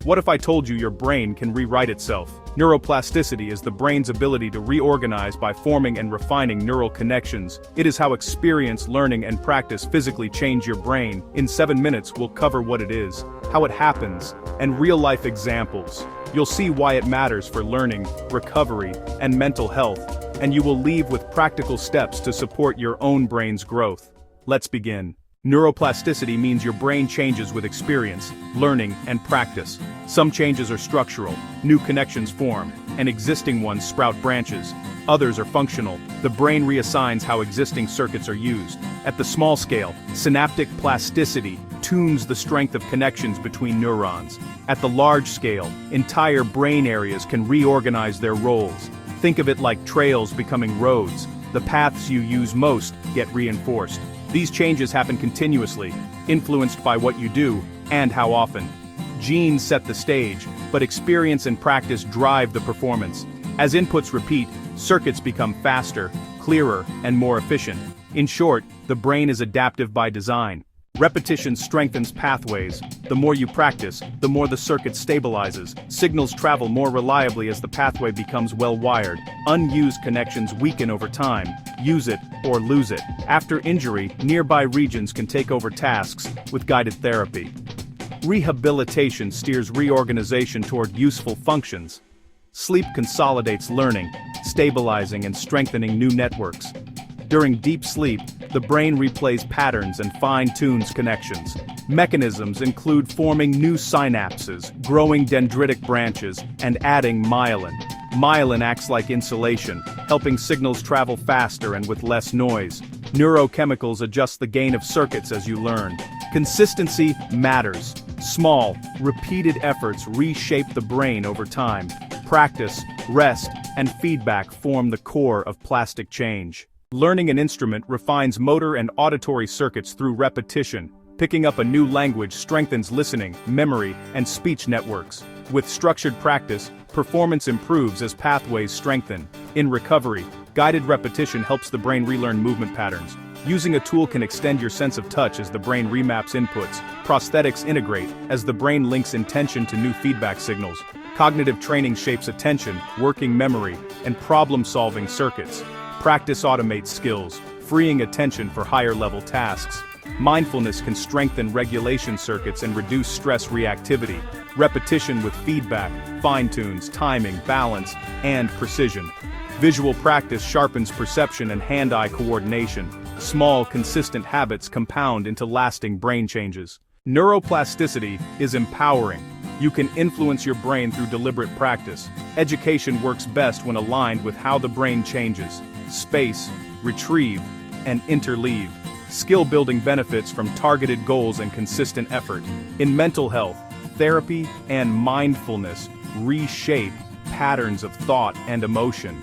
What if I told you your brain can rewrite itself? Neuroplasticity is the brain's ability to reorganize by forming and refining neural connections. It is how experience, learning, and practice physically change your brain. In 7 minutes, we'll cover what it is, how it happens, and real-life examples. You'll see why it matters for learning, recovery, and mental health, and you will leave with practical steps to support your own brain's growth. Let's begin. Neuroplasticity means your brain changes with experience, learning, and practice. Some changes are structural, new connections form, and existing ones sprout branches. Others are functional, the brain reassigns how existing circuits are used. At the small scale, synaptic plasticity tunes the strength of connections between neurons. At the large scale, entire brain areas can reorganize their roles. Think of it like trails becoming roads. The paths you use most get reinforced. These changes happen continuously, influenced by what you do, and how often. Genes set the stage, but experience and practice drive the performance. As inputs repeat, circuits become faster, clearer, and more efficient. In short, the brain is adaptive by design. Repetition strengthens pathways. The more you practice, the more the circuit stabilizes. Signals travel more reliably as the pathway becomes well-wired. Unused connections weaken over time. Use it or lose it. After injury, nearby regions can take over tasks with guided therapy. Rehabilitation steers reorganization toward useful functions. Sleep consolidates learning, stabilizing and strengthening new networks. During deep sleep, the brain replays patterns and fine-tunes connections. Mechanisms include forming new synapses, growing dendritic branches, and adding myelin. Myelin acts like insulation, helping signals travel faster and with less noise. Neurochemicals adjust the gain of circuits as you learn. Consistency matters. Small, repeated efforts reshape the brain over time. Practice, rest, and feedback form the core of plastic change. Learning an instrument refines motor and auditory circuits through repetition. Picking up a new language strengthens listening, memory, and speech networks. With structured practice, performance improves as pathways strengthen. In recovery, guided repetition helps the brain relearn movement patterns. Using a tool can extend your sense of touch as the brain remaps inputs. Prosthetics integrate as the brain links intention to new feedback signals. Cognitive training shapes attention, working memory, and problem-solving circuits. Practice automates skills, freeing attention for higher-level tasks. Mindfulness can strengthen regulation circuits and reduce stress reactivity. Repetition with feedback fine-tunes timing, balance, and precision. Visual practice sharpens perception and hand-eye coordination. Small, consistent habits compound into lasting brain changes. Neuroplasticity is empowering. You can influence your brain through deliberate practice. Education works best when aligned with how the brain changes. Space, retrieve, and interleave. Skill-building benefits from targeted goals and consistent effort. In mental health, therapy and mindfulness reshape patterns of thought and emotion.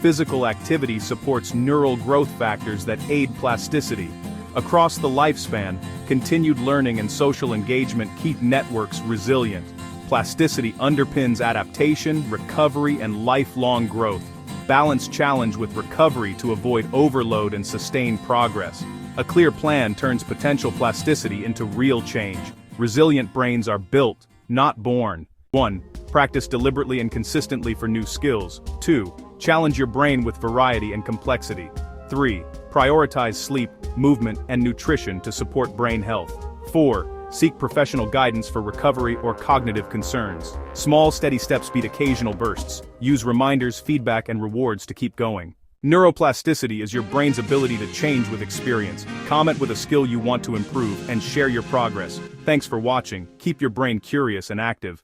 Physical activity supports neural growth factors that aid plasticity. Across the lifespan, continued learning and social engagement keep networks resilient. Plasticity underpins adaptation, recovery, and lifelong growth. Balance challenge with recovery to avoid overload and sustain progress. A clear plan turns potential plasticity into real change. Resilient brains are built, not born. 1. Practice deliberately and consistently for new skills. 2. Challenge your brain with variety and complexity. 3. Prioritize sleep, movement, and nutrition to support brain health. 4. Seek professional guidance for recovery or cognitive concerns. Small, steady steps beat occasional bursts. Use reminders, feedback, and rewards to keep going. Neuroplasticity is your brain's ability to change with experience. Comment with a skill you want to improve and share your progress. Thanks for watching. Keep your brain curious and active.